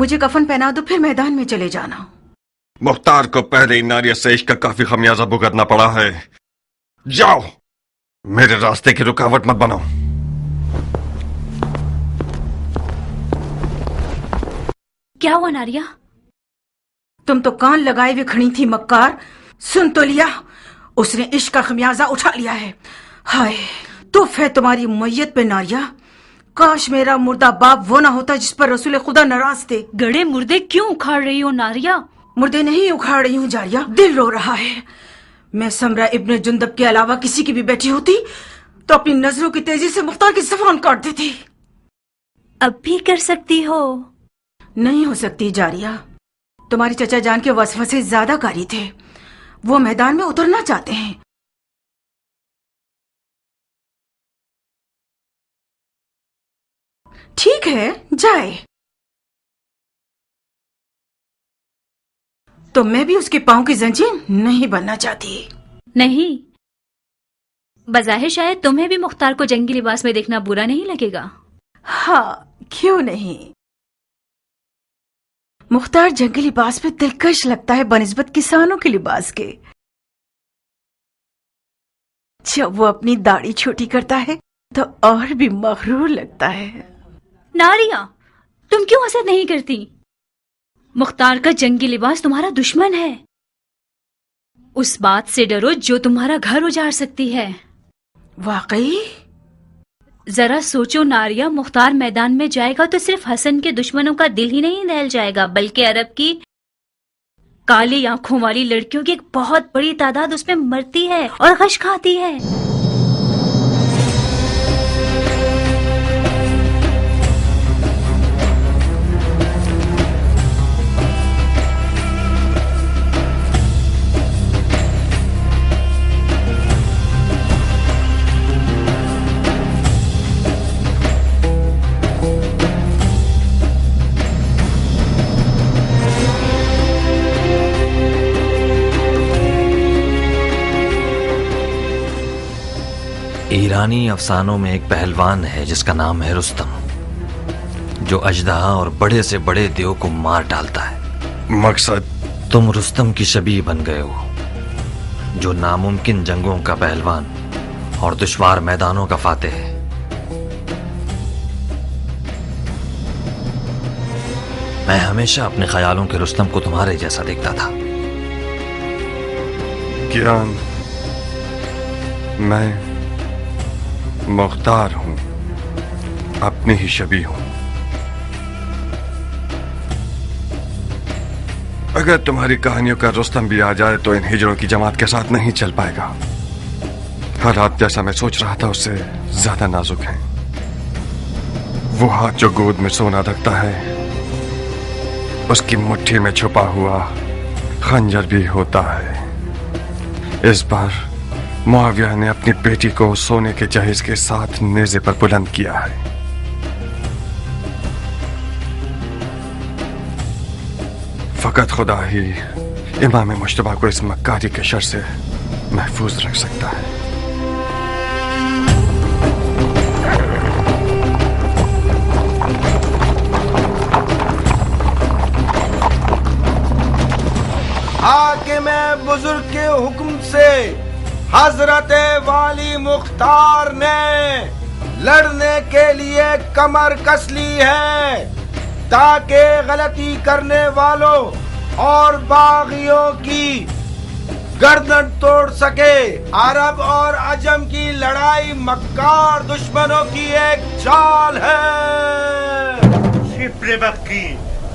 مجھے کفن پہنا دو، پھر میدان میں چلے جانا۔ مختار کو پہلے ناریہ سے عشق کا کافی خمیازہ بھگتنا پڑا ہے، جاؤ، میرے راستے کی رکاوٹ مت بنو۔ کیا ہوا ناریہ؟ تم تو کان لگائے ہوئے کھڑی تھی مکار، سن تو لیا، اس نے عشق کا خمیازہ اٹھا لیا ہے۔ ہائے توف ہے تمہاری میت پہ ناریہ، کاش میرا مردہ باپ وہ نہ ہوتا جس پر رسول خدا ناراض تھے۔ گڑے مردے کیوں اکھاڑ رہی ہو ناریہ؟ مردے نہیں اکھاڑ رہی ہوں جاریہ، دل رو رہا ہے۔ میں سمرہ ابن جندب کے علاوہ کسی کی بھی بیٹی ہوتی تو اپنی نظروں کی تیزی سے مختار کی زبان کاٹ دیتی۔ اب بھی کر سکتی ہو؟ نہیں ہو سکتی جاریہ، تمہاری چچا جان کے وسوسے زیادہ کاری تھے، وہ میدان میں اترنا چاہتے ہیں۔ ٹھیک ہے جائے، تو میں بھی اس کے پاؤں کی زنجیر نہیں بننا چاہتی۔ نہیں، بظاہر شاید تمہیں بھی مختار کو جنگی لباس میں دیکھنا برا نہیں لگے گا۔ ہاں کیوں نہیں، مختار جنگی لباس میں دلکش لگتا ہے بنسبت کسانوں کے لباس کے۔ جب وہ اپنی داڑھی چھوٹی کرتا ہے تو اور بھی مغرور لگتا ہے۔ ناریہ تم کیوں حسد نہیں کرتی؟ مختار کا جنگی لباس تمہارا دشمن ہے، اس بات سے ڈرو جو تمہارا گھر اجاڑ سکتی ہے۔ واقعی؟ ذرا سوچو ناریہ، مختار میدان میں جائے گا تو صرف حسن کے دشمنوں کا دل ہی نہیں دہل جائے گا، بلکہ عرب کی کالی آنکھوں والی لڑکیوں کی ایک بہت بڑی تعداد اس میں مرتی ہے اور غش کھاتی ہے۔ ایرانی افسانوں میں ایک پہلوان ہے جس کا نام ہے رستم، جو اژدہا اور بڑے سے بڑے دیو کو مار ڈالتا ہے۔ مقصد؟ تم رستم کی شبیہ بن گئے ہو، جو ناممکن جنگوں کا پہلوان اور دشوار میدانوں کا فاتح ہے۔ میں ہمیشہ اپنے خیالوں کے رستم کو تمہارے جیسا دیکھتا تھا۔ کیان، میں مختار ہوں، اپنی ہی شبیہ ہوں۔ اگر تمہاری کہانیوں کا رستم بھی آ جائے تو ان ہجڑوں کی جماعت کے ساتھ نہیں چل پائے گا۔ حالات جیسا میں سوچ رہا تھا اس سے زیادہ نازک ہیں۔ وہ ہاتھ جو گود میں سونا رکھتا ہے، اس کی مٹھی میں چھپا ہوا خنجر بھی ہوتا ہے۔ اس بار معاویہ نے اپنی بیٹی کو سونے کے جہیز کے ساتھ نیزے پر بلند کیا ہے۔ فقط خدا ہی امام مجتبیٰ کو اس مکاری کے شر سے محفوظ رکھ سکتا ہے۔ حاکم بزرگ کے حکم سے حضرت والی مختار نے لڑنے کے لیے کمر کس لی ہے تاکہ غلطی کرنے والوں اور باغیوں کی گردن توڑ سکے۔ عرب اور عجم کی لڑائی مکار دشمنوں کی ایک چال ہے۔ شپر مکی،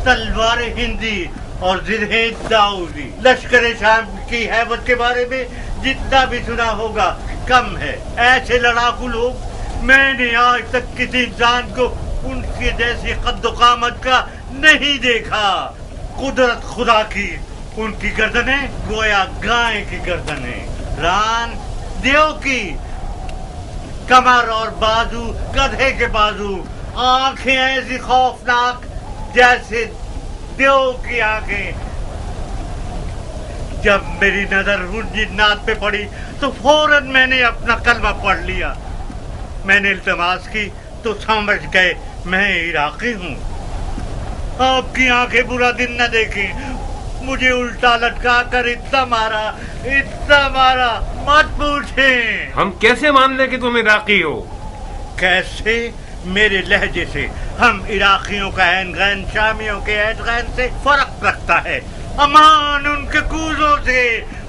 تلوار ہندی اور زرہ داؤدی، لشکر شام کی ہیبت کے بارے میں جتنا بھی سنا ہوگا کم ہے۔ ایسے لڑاکو لوگ میں نے آج تک کسی انسان کو ان کی جیسی قد و قامت کا نہیں دیکھا۔ قدرت خدا کی، ان کی گردنیں گویا گائے کی گردنیں، ران دیو کی، کمر اور بازو گدھے کے بازو، آنکھیں ایسی خوفناک جیسے دیو کی آنکھیں۔ جب میری نظر ان جنات پہ پڑی تو فوراً میں نے اپنا کلمہ پڑھ لیا۔ میں نے التماس کی تو سمجھ گئے میں عراقی ہوں۔ आपकी आंखें बुरा दिन न देखें। मुझे उल्टा लटका कर इतना मारा, मत पूछें। हम कैसे मान लें कि तुम इराकी हो? कैसे? मेरे लहजे से। हम इराकियों का ऐन गैन शामियों के ऐन गैन से फर्क रखता है। अमान उनके कूजों से,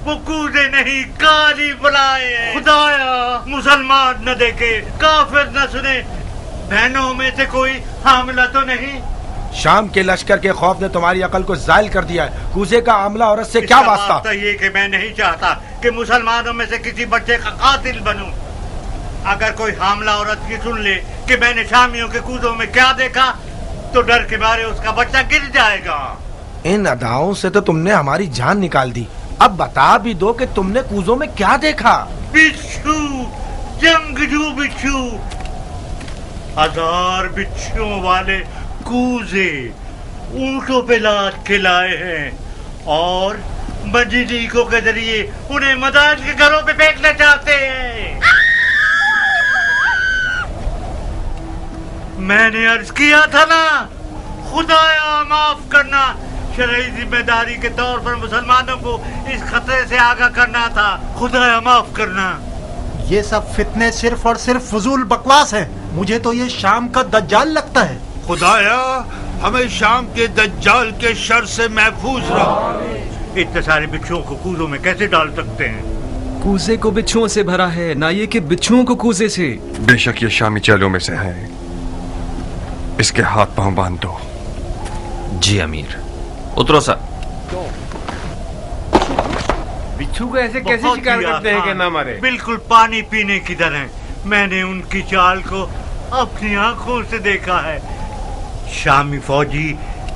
वो कूजे नहीं काली बुलाए। खुदाया मुसलमान न देखे, काफिर न सुने, बहनों में से कोई हामिला तो नहीं? शाम के लश्कर के खौफ ने तुम्हारी अकल को जायल कर दिया है। कूजे का आमला औरत से क्या वास्ता? तो ये कि मैं नहीं चाहता कि मुसलमानों में से किसी बच्चे का कातिल बनूं। अगर कोई हामला औरत की सुन ले कि मैंने शामियों के कूजों में क्या देखा, तो डर के मारे उसका बच्चा गिर जाएगा। इन अदाओं से तो तुमने हमारी जान निकाल दी। अब बता भी दो कि तुमने कूजों में क्या देखा? बिच्छू, जंगजू बिच्छू, 1000 बिच्छुओं वाले कूजे ऊंटों पे लाद के लाए हैं और मजदीकों के जरिए उन्हें मदान के घरों पे फेंकना चाहते हैं। मैंने अर्ज किया था ना, खुदाया माफ करना। शरई जिम्मेदारी के तौर पर मुसलमानों को इस खतरे से आगाह करना था। खुदाया माफ करना। ये सब फितने सिर्फ और सिर्फ फजूल बकवास है। मुझे तो ये शाम का दज्जाल लगता है। खुदाया हमें शाम के दज्जाल के शर से महफूज रहो। इतने सारे बिच्छुओं को कूजों में कैसे डाल सकते हैं? कूजे को बिच्छुओं से भरा है, ना ये कि बिच्छुओं को कूजे से। बेशक ये शामी चेलों में से है। इसके हाथ पांव बांध दो। जी अमीर। उतरो सर। बिच्छू को ऐसे कैसे बहुत शिकार ही करते हैं कि आसान, ना मारे? बिल्कुल पानी पीने की तरह। मैंने उनकी चाल को अपनी आंखों से देखा है। शामी फौजी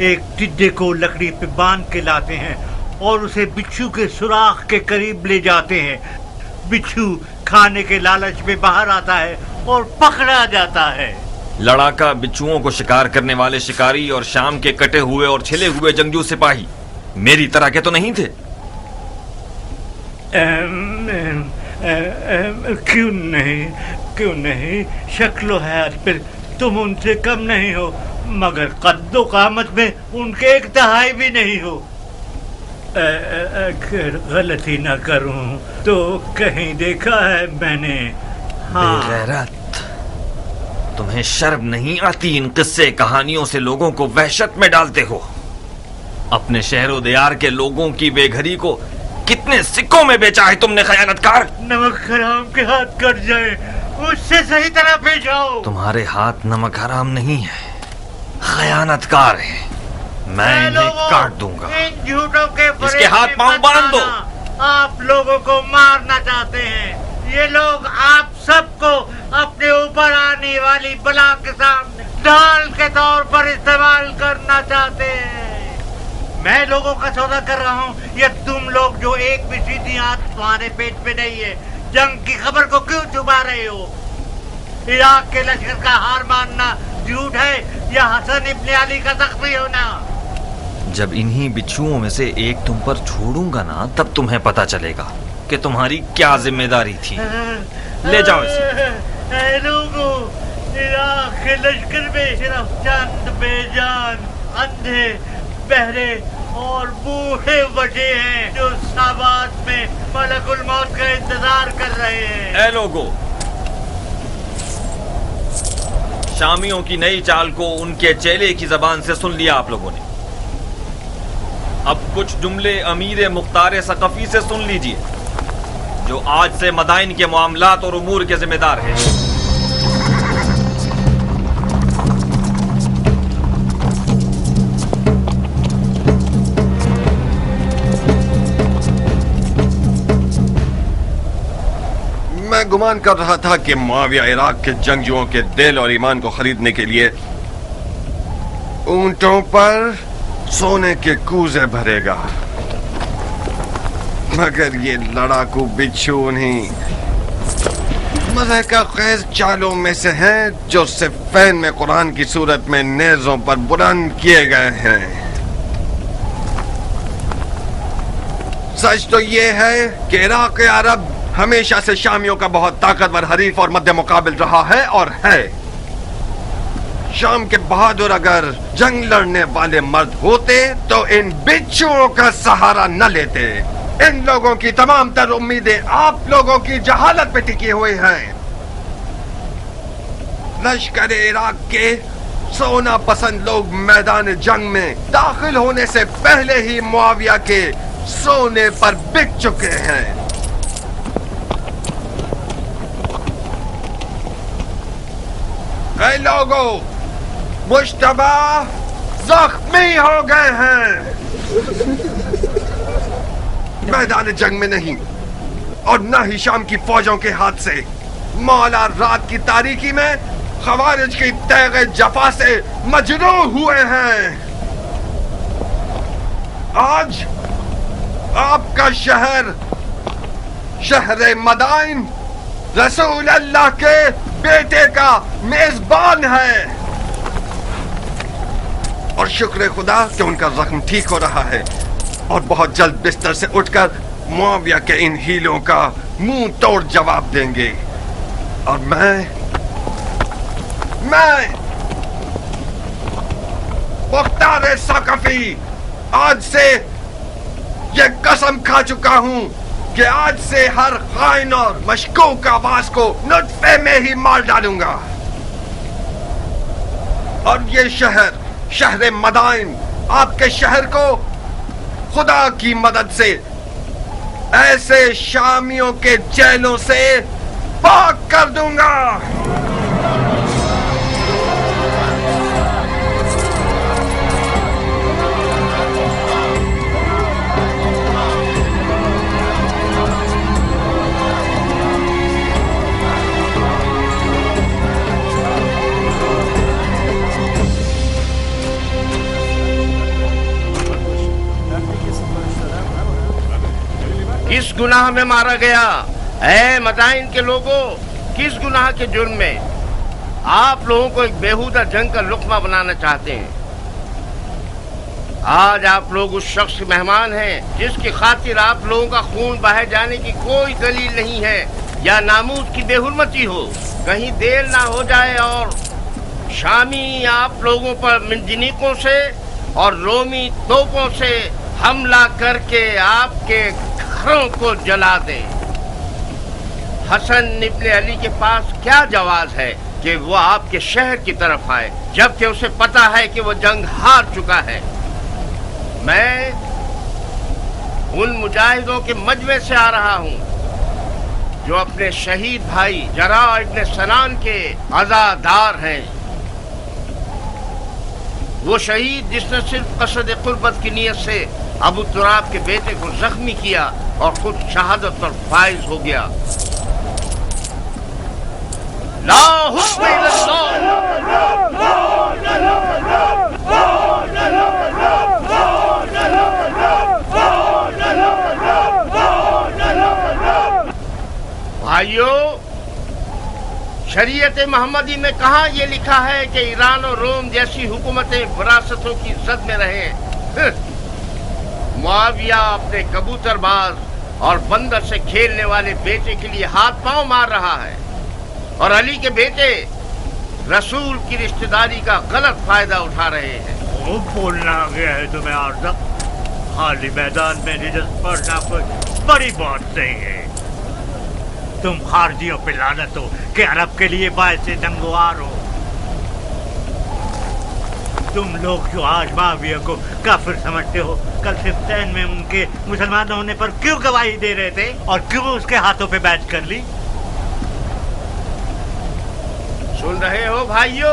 एक टिड्डे को लकड़ी पे बांध के लाते हैं और उसे बिच्छू के सुराख के करीब ले जाते हैं। बिच्छू खाने के लालच में बाहर आता है और पकड़ा जाता है। लड़ाका बिच्छुओं को शिकार करने वाले शिकारी और शाम के कटे हुए और छिले हुए जंगजू सिपाही मेरी तरह के तो नहीं थे? क्यों नहीं, शक्लो है फिर तुम उनसे कम नहीं हो, मगर कद्दो कामत में उनके एक तिहाई भी नहीं हो। अगर गलती न करूं तो कहीं देखा है मैंने। हाँ। बेगैरत, तुम्हें शर्म नहीं आती? इन किस्से कहानियों से लोगों को वहशत में डालते हो। अपने शहरों दियार के लोगों की बेघरी को कितने सिक्कों में बेचा है तुमने, खयानतकार। नमक हराम के हाथ कट जाए, उससे सही तरह भेजाओ। तुम्हारे हाथ नमक हराम नहीं है, खयानतकार है। मैं इन्हें काट दूंगा। इन झूठों के इसके हाथ पांव बांध दो। आप लोगों को मारना चाहते हैं। ये लोग आप सबको अपने ऊपर आने वाली बला के सामने ढाल के तौर पर इस्तेमाल करना चाहते हैं। मैं लोगों का सौदा कर रहा हूँ, ये तुम लोग जो एक भी सीधी आंत तुम्हारे पेट पे नहीं है, जंग की खबर को क्यों छुपा रहे हो? इराक के लश्कर का हार मानना झूठ है या हसन इब्ने अली का जख्मी होना? जब इन्हीं बिच्छुओं में से एक तुम पर छोड़ूंगा ना, तब तुम्हें पता चलेगा कि तुम्हारी क्या जिम्मेदारी थी। ले जाओ इसे। लोगों, इराक के लश्कर में सिर्फ चंद बेजान, अंधे, बहरे और बूढ़े बचे हैं जो साबात में मलकुल मौत का इंतजार कर रहे हैं। ऐ लोगों, शामियों की नई चाल को उनके चेले की जबान से सुन लिया आप लोगों ने। अब कुछ जुमले अमीर मुख्तार सकफी से सुन लीजिए, जो आज से मदाइन के मामलात और उमूर के जिम्मेदार हैं। मैं गुमान कर रहा था कि मुआविया इराक के जंगजुओं के दिल और ईमान को खरीदने के लिए ऊंटों पर सोने के कूजे भरेगा, मगर ये लड़ाकू बिच्छू उन्हीं मज़हका ख़ैज़ चालों में से हैं जो सिफ़ैन में कुरान की सूरत में नेज़ों पर बुलंद किए गए हैं। सच तो ये है कि इराक़ अरब हमेशा से शामियों का बहुत ताकतवर हरीफ और मद्दे मुकाबिल रहा है और है। شام کے بہادر اگر جنگ لڑنے والے مرد ہوتے تو ان بچھوؤں کا سہارا نہ لیتے. ان لوگوں کی تمام تر امیدیں آپ لوگوں کی جہالت پہ ٹکی ہوئی ہیں. لشکر عراق کے سونا پسند لوگ میدان جنگ میں داخل ہونے سے پہلے ہی معاویہ کے سونے پر بک چکے ہیں. اے لوگو، مشتبہ زخمی ہو گئے ہیں. میدان جنگ میں نہیں اور نہ ہی شام کی فوجوں کے ہاتھ سے. مولا رات کی تاریکی میں خوارج کی تیغ جفا سے مجروح ہوئے ہیں. آج آپ کا شہر، شہر مدائن، رسول اللہ کے بیٹے کا میزبان ہے. اور شکر خدا کہ ان کا زخم ٹھیک ہو رہا ہے اور بہت جلد بستر سے اٹھ کر معاویہ کے ان ہیلوں کا منہ توڑ جواب دیں گے. اور میں مختار ثقفی آج سے یہ قسم کھا چکا ہوں کہ آج سے ہر خائن اور مشکوک آواز کو نطفے میں ہی مار ڈالوں گا. اور یہ شہر مدائن آپ کے شہر کو خدا کی مدد سے ایسے شامیوں کے جیلوں سے پاک کر دوں گا. کس گناہ میں مارا گیا؟ اے مدائن کے لوگوں، کس گناہ کے جرم میں؟ آپ لوگوں کو ایک بیہودہ جنگ کا لقمہ بنانا چاہتے ہیں. آج آپ لوگ اس شخص کے مہمان ہیں جس کی خاطر آپ لوگوں کا خون بہہ جانے کی کوئی دلیل نہیں ہے یا ناموس کی بے حرمتی ہو. کہیں دیر نہ ہو جائے اور شامی آپ لوگوں پر منجنیقوں سے اور رومی توپوں سے حملہ کر کے آپ کے گھروں کو جلا دیں. حسن ابن علی کے پاس کیا جواز ہے کہ وہ آپ کے شہر کی طرف آئے جبکہ اسے پتا ہے کہ وہ جنگ ہار چکا ہے؟ میں ان مجاہدوں کے مجمع سے آ رہا ہوں جو اپنے شہید بھائی جرا ابن سنان کے عزادار ہیں. وہ شہید جس نے صرف قصد قربت کی نیت سے ابو تراب کے بیٹے کو زخمی کیا اور خود شہادت پر فائز ہو گیا. لا حکم بھائیو، شریعت محمدی میں کہاں یہ لکھا ہے کہ ایران اور روم جیسی حکومتیں وراثتوں کی زد میں رہیں؟ معاویہ اپنے کبوتر باز اور بندر سے کھیلنے والے بیٹے کے لیے ہاتھ پاؤں مار رہا ہے اور علی کے بیٹے رسول کی رشتہ داری کا غلط فائدہ اٹھا رہے ہیں. وہ بولنا آ گیا ہے تمہیں آرزا؟ خالی میدان میں نجس پڑنا کوئی بڑی بات نہیں ہے. تم خارجیوں پہ لعنت ہو کہ عرب کے لیے باعث ننگوار ہو. تم لوگ جو آج معاویہ کو کافر سمجھتے ہو، کل صفین میں ان کے مسلمان ہونے پر کیوں گواہی دے رہے تھے اور کیوں اس کے ہاتھوں پہ بیعت کر لی؟ سن رہے ہو بھائیو؟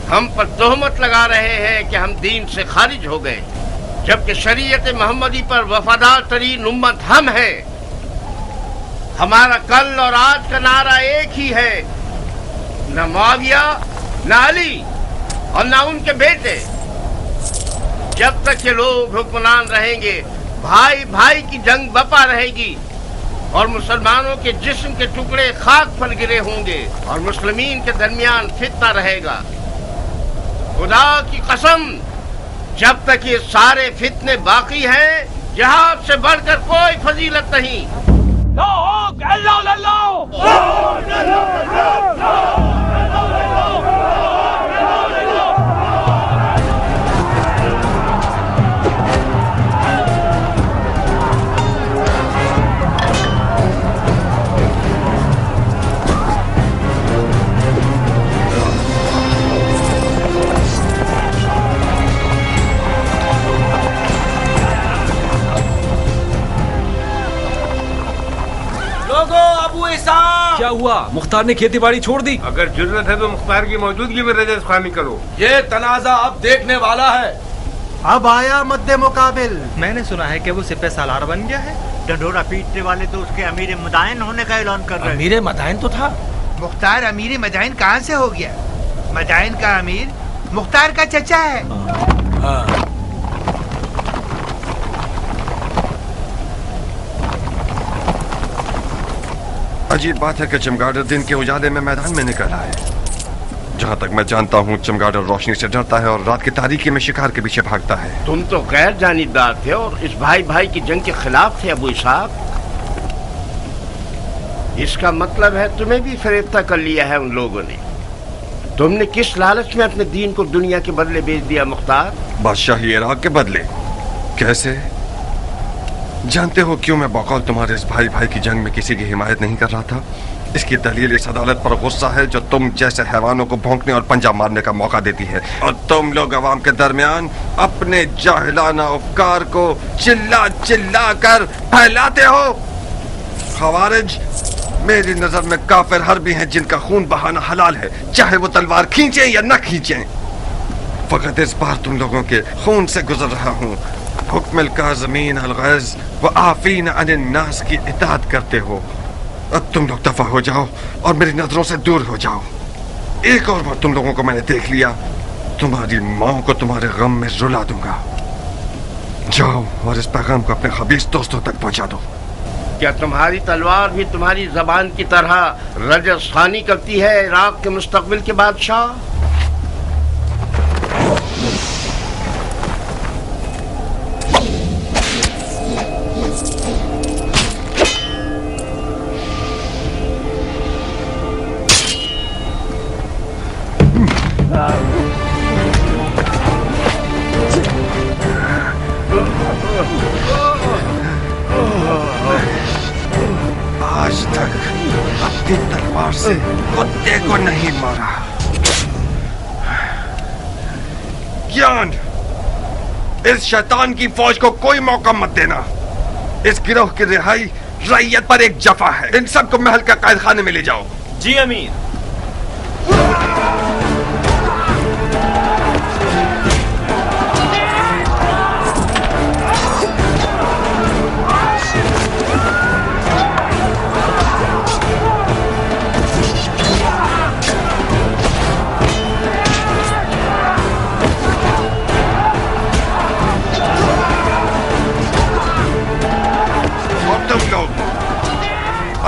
ہم پر تہمت لگا رہے ہیں کہ ہم دین سے خارج ہو گئے، جبکہ شریعت محمدی پر وفادار ترین امت ہم ہیں. ہمارا کل اور آج کا نعرہ ایک ہی ہے، نہ معاویہ، نہ علی اور نہ ان کے بیٹے. جب تک یہ لوگ حکمران رہیں گے، بھائی بھائی کی جنگ بپا رہے گی اور مسلمانوں کے جسم کے ٹکڑے خاک پر گرے ہوں گے اور مسلمین کے درمیان فتنہ رہے گا. خدا کی قسم، جب تک یہ سارے فتنے باقی ہیں، جہاد سے بڑھ کر کوئی فضیلت نہیں. اللہ क्या हुआ? मुख्तार ने खेती बाड़ी छोड़ दी? अगर जरूरत है तो मुख्तार की मौजूदगी में रजस खानी करो। ये तनाजा अब देखने वाला है। अब आया मद्दे मुकाबिल। मैंने सुना है कि वो सिपह सालार बन गया है। ढंढोरा पीटने वाले तो उसके अमीर मदाइन होने का ऐलान कर रहे हैं। अमीर मदाइन तो था। मुख्तार अमीर मदाइन कहाँ से हो गया? मदाइन का अमीर मुख्तार का चचा है। अजीब बात है कि चमगादड़ दिन के उजाले में मैदान में निकल आए। जहाँ तक मैं जानता हूँ चमगादड़ रोशनी से डरता है और रात की तारीकी में शिकार के पीछे भागता है। तुम तो गैर जानिबदार थे और इस भाई भाई की जंग के खिलाफ थे अबू इसहाक। इसका मतलब है तुम्हें भी फरेफ्ता कर लिया है उन लोगों ने। तुमने किस लालच में अपने दीन को दुनिया के बदले बेच दिया मुख्तार? बादशाही इराक के बदले? कैसे? जानते हो क्यों मैं बकौल तुम्हारे इस भाई भाई की जंग में किसी की हिमायत नहीं कर रहा था? इसकी दलील इस अदालत पर गुस्सा है जो तुम जैसे हैवानों को भौंकने और पंजा मारने का मौका देती है, और तुम लोग अवाम के दरमियान अपने जाहिलाना अफकार को चिल्ला चिल्ला कर फैलाते हो। खवारिज मेरी नजर में काफिर हरबी हैं जिनका खून बहाना हलाल है, चाहे वो तलवार खींचे या न खींचे। फकत इस बार तुम लोगों के खून से गुजर रहा हूँ। हुक्म काज़मीन अल-गैज़ व आफ़ीन अनिन नास की इताअत करते हो। अब तुम लोग दफा हो जाओ और मेरी नजरों से दूर हो जाओ। एक और बार तुम लोगों को मैंने देख लिया, तुम्हारी माँ को तुम्हारे गम में रुला दूंगा। जाओ और इस पैगाम को अपने खबीस दोस्तों तक पहुंचा दो। क्या तुम्हारी तलवार भी तुम्हारी जबान की तरह रजस खानी करती है इराक के मुस्तकबिल के बादशाह? आज तक अपनी तलवार से कुत्ते को नहीं मारा। ज्ञान, इस शैतान की फौज को कोई मौका मत देना। इस गिरोह की रिहाई रैयत पर एक जफा है। इन सबको महल का कैद खाने में ले जाओ। जी अमीर।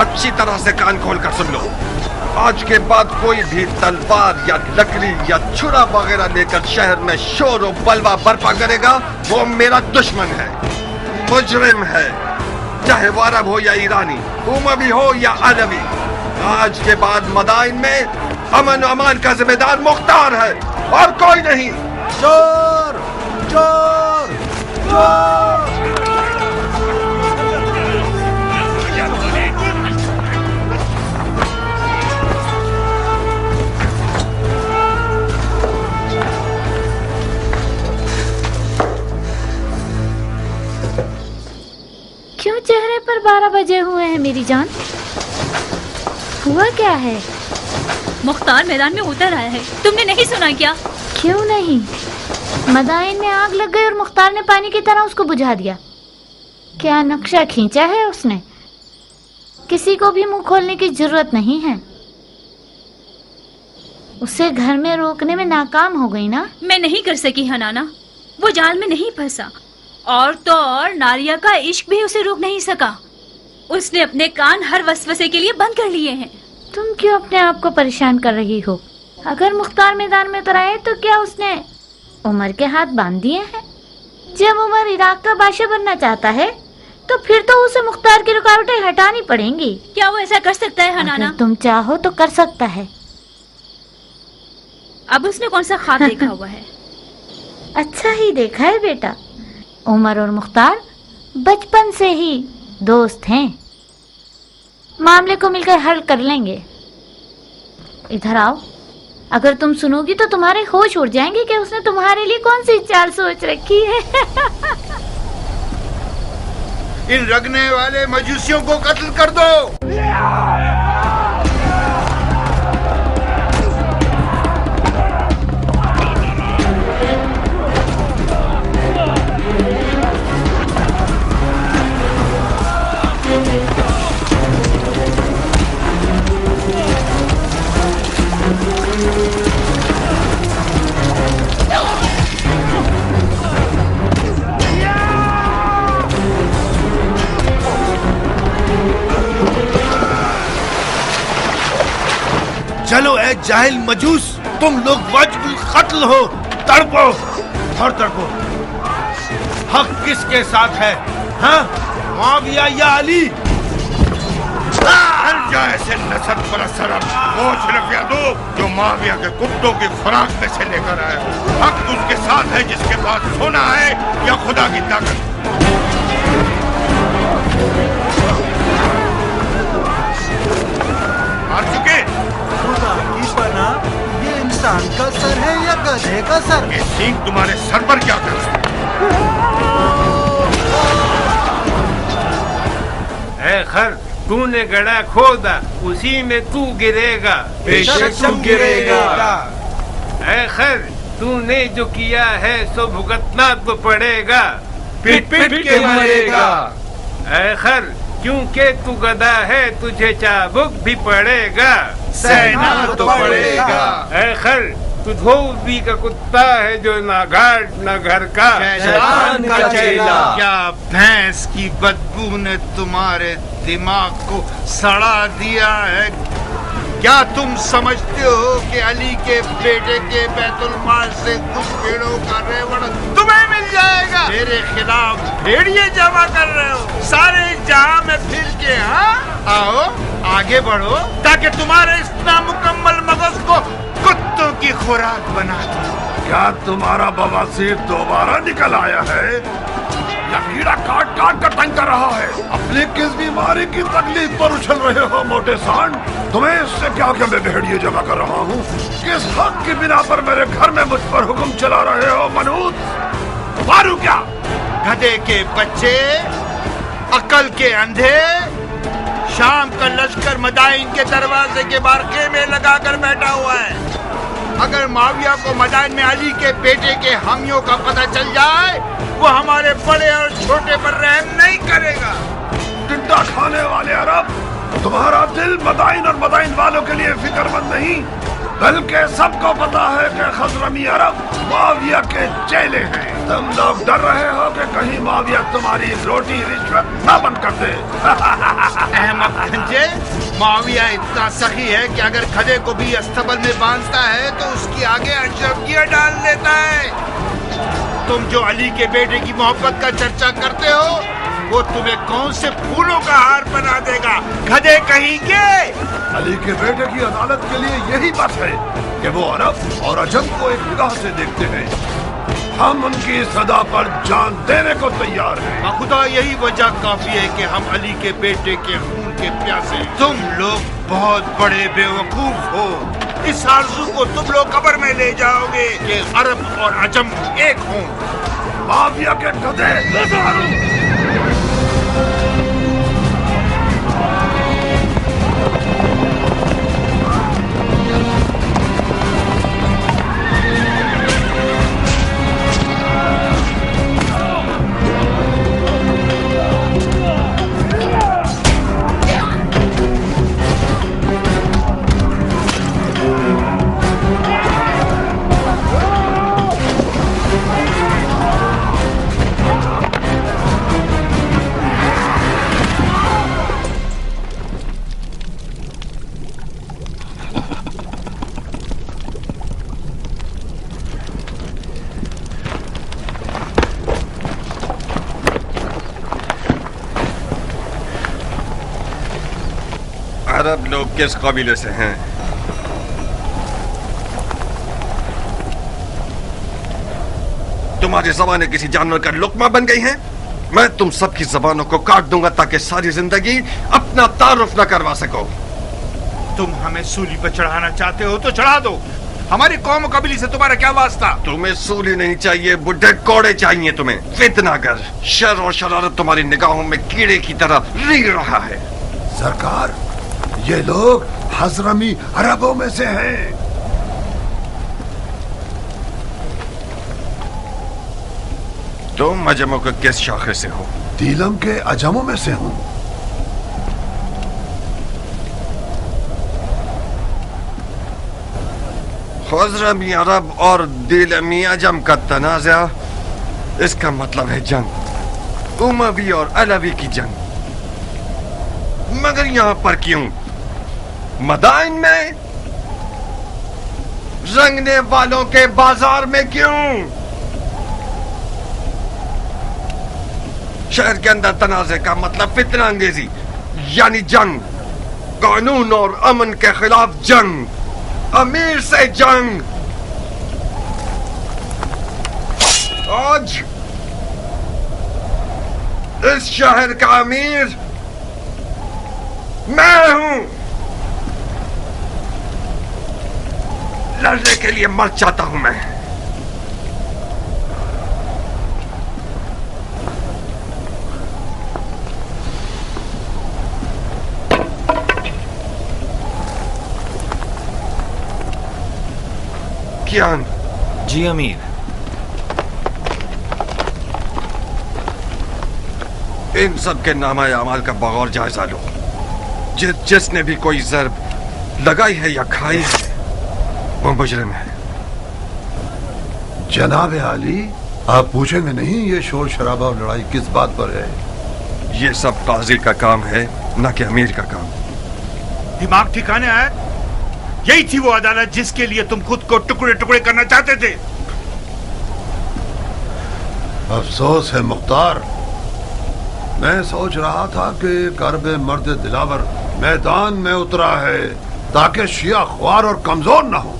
अच्छी तरह से कान खोल कर सुन लो। आज के बाद कोई भी तलवार या लकड़ी या छुरा वगैरह लेकर शहर में शोर और बलवा बर्पा करेगा, वो मेरा दुश्मन है, मुजरिम है, चाहे वो अरब हो या ईरानी, उमवी हो या अरबी। आज के बाद मदाइन में अमन अमान का जिम्मेदार मुख्तार है और कोई नहीं। चोर चोर चोर। क्यों चेहरे पर 12 बजे हुए हैं मेरी जान? हुआ क्या है? मुख्तार मैदान में उतर आया है, तुमने नहीं सुना क्या? क्यों नहीं? मदाइन में आग लग गई और मुख्तार ने पानी की तरह उसको बुझा दिया। क्या नक्शा खींचा है उसने? किसी को भी मुंह खोलने की जरूरत नहीं है। उसे घर में रोकने में नाकाम हो गई ना? मैं नहीं कर सकी हनाना, वो जाल में नहीं फंसा। और तो और नारिया का इश्क भी उसे रोक नहीं सका। उसने अपने कान हर वसवसे के लिए बंद कर लिए हैं। तुम क्यों अपने आप को परेशान कर रही हो? अगर मुख्तार मैदान में उतर आए तो क्या उसने उमर के हाथ बांध दिए हैं? जब उमर इराक का बादशाह बनना चाहता है तो फिर तो उसे मुख्तार की रुकावटें हटानी पड़ेंगी। क्या वो ऐसा कर सकता है हनाना? अगर तुम चाहो तो कर सकता है। अब उसने कौन सा ख्वाब देखा हुआ है? अच्छा ही देखा है बेटा। उमर और मुख्तार बचपन से ही दोस्त हैं। मामले को मिलकर हल कर लेंगे। इधर आओ। अगर तुम सुनोगी तो तुम्हारे होश उड़ जाएंगे कि उसने तुम्हारे लिए कौन सी चाल सोच रखी है। इन रगने वाले मजूसियों को कत्ल कर दो। چلو اے جاہل مجوس، تم لوگ واجب القتل ہو، تڑپو اور تڑپو۔ حق کس کے ساتھ ہے؟ ہاں، معاویہ یا علی؟ ہر جائے سے نسب پرست سرب وہ صرف یا دو جو معاویہ کے کتوں کی خوراک میں سے لے کر آئے۔ حق اس کے ساتھ ہے جس کے پاس سونا ہے یا خدا کی طاقت۔ مار چکے؟ خدا کی پناہ، یہ انسان کا سر ہے یا گدھے کا سر؟ یہ سینگ تمہارے سر پر کیا کر رہا اے خر، تو نے گڑھا کھودا، اسی میں تو گرے گا، بے شک تم گرے گا۔ اے خر، تو نے جو کیا ہے سو بھگتنا تو پڑے گا، پٹ پٹ کے مرے گا۔ اے خر، کیونکہ تو گدھا ہے تجھے چابک بھی پڑے گا، سہنا تو پڑے گا۔ اے خر، تو دھوبی کا کتا ہے جو نہ گھاٹ نہ گھر کا، شیطان کا چیلا۔ کیا بھینس کی بدبو نے تمہارے دماغ کو سڑا دیا ہے؟ کیا تم سمجھتے ہو کہ علی کے بیٹے کے بیت المال سے کچھ بھیڑوں کا ریوڑ تمہیں مل جائے گا؟ میرے خلاف بھیڑیے جمع کر رہے ہو سارے جہاں میں پھر کے؟ ہاں، آؤ آگے بڑھو تاکہ تمہارے اس نامکمل مغز کو کتوں کی خوراک بنا دو۔ کیا تمہارا بواسیر دوبارہ نکل آیا ہے یا کیڑا کاٹ کاٹ کر تنگ کر رہا ہے؟ اپنی کس بیماری کی تکلیف پر اچھل رہے ہو موٹے سانڈ؟ تمہیں اس سے کیا کہ میں بھیڑیے جمع کر رہا ہوں؟ کس حق کی بنا پر میرے گھر میں مجھ پر حکم چلا رہے ہو منحوس؟ مارو کیا؟ گدھے کے بچے، عقل کے اندھے، شام کا لشکر مدائن کے دروازے کے باہر خیمے لگا کر بیٹھا ہوا ہے۔ اگر معاویہ کو مدائن میں علی کے بیٹے کے حامیوں کا پتہ چل جائے وہ ہمارے بڑے اور چھوٹے پر رحم نہیں کرے گا۔ ٹنڈا کھانے والے عرب، تمہارا دل مدائن اور مدائن والوں کے لیے فکر مند نہیں، بلکہ سب کو پتا ہے کہ خضرمی عرب معاویہ کے چیلے ہیں۔ تم لوگ ڈر رہے ہو کہ کہیں معاویہ تمہاری روٹی رشوت نہ بند کر دے۔ احمد گنجے، معاویہ اتنا سخی ہے کہ اگر کھدے کو بھی استبل میں باندھتا ہے تو اس کی آگے اشرفیاں ڈال لیتا ہے۔ تم جو علی کے بیٹے کی محبت کا چرچا کرتے ہو وہ تمہیں کون سے پھولوں کا ہار بنا دے گا؟ گدھے کہیں گے۔ علی کے بیٹے کی عدالت کے لیے یہی بات ہے کہ وہ عرب اور عجم کو ایک نگاہ سے دیکھتے ہیں۔ ہم ان کی صدا پر جان دینے کو تیار ہیں۔ خدا یہی وجہ کافی ہے کہ ہم علی کے بیٹے کے خون کے پیاسے ہیں۔ تم لوگ بہت بڑے بیوقوف ہو۔ اس آرزو کو تم لوگ قبر میں لے جاؤ گے کہ عرب اور عجم ایک ہوں۔ معاویہ کے گدھے عرب لوگ کس قبیلے سے ہیں؟ تمہاری زبانیں کسی جانور کا لقمہ بن گئی ہیں؟ میں تم سب کی زبانوں کو کاٹ دوں گا تاکہ ساری زندگی اپنا تعارف نہ کروا سکو۔ تم ہمیں سولی پر چڑھانا چاہتے ہو تو چڑھا دو، ہماری قوم و قبیلے سے تمہارا کیا واسطہ؟ تمہیں سولی نہیں چاہیے، بڈھے کوڑے چاہیے تمہیں۔ فتنہ گر، شر اور شرارت تمہاری نگاہوں میں کیڑے کی طرح ریگ رہا ہے۔ سرکار، یہ لوگ حضرمی عربوں میں سے ہیں۔ تم عجموں کے کس شاخے سے ہو؟ دیلم کے عجموں میں سے ہوں۔ خضرمی عرب اور دیلمی عجم کا تنازع، اس کا مطلب ہے جنگ، اموی اور علوی کی جنگ۔ مگر یہاں پر کیوں؟ مدائن میں रंगने वालों के बाजार में क्यों? शहर के अंदर तनाज़े का मतलब फितना अंगेजी यानी जंग, कानून और अमन के खिलाफ जंग, अमीर से जंग। आज इस शहर का अमीर मैं हूं। लड़ने के लिए मर जाता हूं मैं। कियान। जी अमीर। इन सब के नामा अमाल का बगौर जायजा लो। जिसने भी कोई ज़र्ब लगाई है या खाई है वो मुजरिम है। जनाब आली, आप पूछेंगे नहीं ये शोर शराबा और लड़ाई किस बात पर है? ये सब काजी का काम है, न कि अमीर का काम। दिमाग ठिकाने आया? यही थी वो अदालत जिसके लिए तुम खुद को टुकड़े टुकड़े करना चाहते थे। अफसोस है मुख्तार, मैं सोच रहा था कि कर्ब मर्द दिलावर मैदान में उतरा है ताकि शिया ख्वार और कमजोर न हो।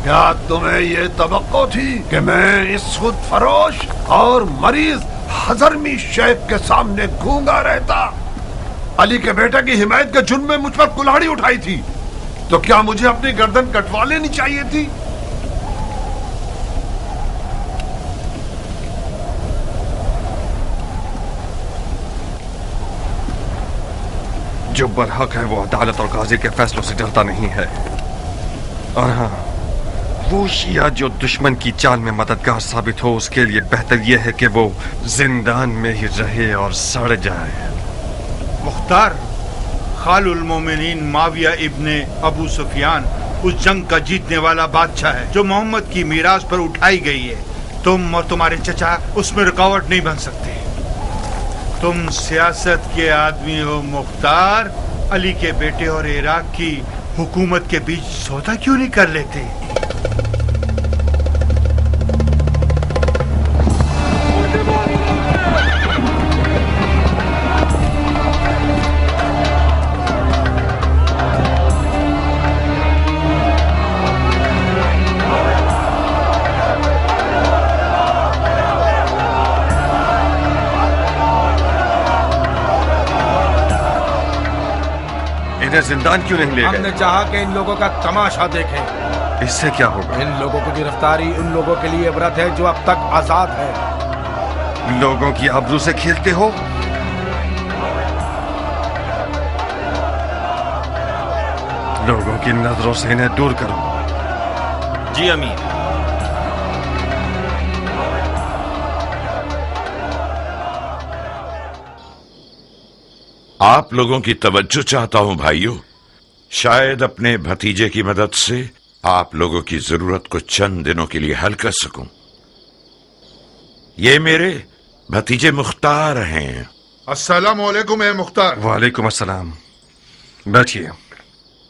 क्या तुम्हें ये तवक्को थी कि मैं इस खुद फरोश और मरीज हजरमी शेख के सामने गूंगा रहता? अली के बेटे की हिमायत के जुर्म में मुझ पर कुल्हाड़ी उठाई थी, तो क्या मुझे अपनी गर्दन कटवा लेनी चाहिए थी? जो बरहक है वो अदालत और काजी के फैसलों से डरता नहीं है। और हाँ, वो शिया जो दुश्मन की चाल में मददगार साबित हो उसके लिए बेहतर यह है कि वो जिंदान में ही रहे और सड़ जाए। मुख्तार, खालुल मोमिनीन माविया इब्ने अबू सुफियान उस जंग का जीतने वाला बादशाह है जो मोहम्मद की मीरास पर उठाई गई है। तुम और तुम्हारे चचा उसमें रुकावट नहीं बन सकते। तुम सियासत के आदमी हो मुख्तार। अली के बेटे और इराक की हुकूमत के बीच सौदा क्यों नहीं कर लेते? इन्हें जिंदान क्यों नहीं ले गए? हमने चाहा कि इन लोगों का तमाशा देखें। इससे क्या होगा? इन लोगों की गिरफ्तारी उन लोगों के लिए इबरत है जो अब तक आजाद है। लोगों की आबरू से खेलते हो? लोगों की नजरों से इन्हें दूर करो। जी अमीर। आप लोगों की तवज्जो चाहता हूं भाइयों। शायद अपने भतीजे की मदद से आप लोगों की जरूरत को चंद दिनों के लिए हल कर सकूं। ये मेरे भतीजे मुख्तार हैं। अस्सलाम वालेकुम ए मुख्तार। वालेकुम अस्सलाम। बैठिए।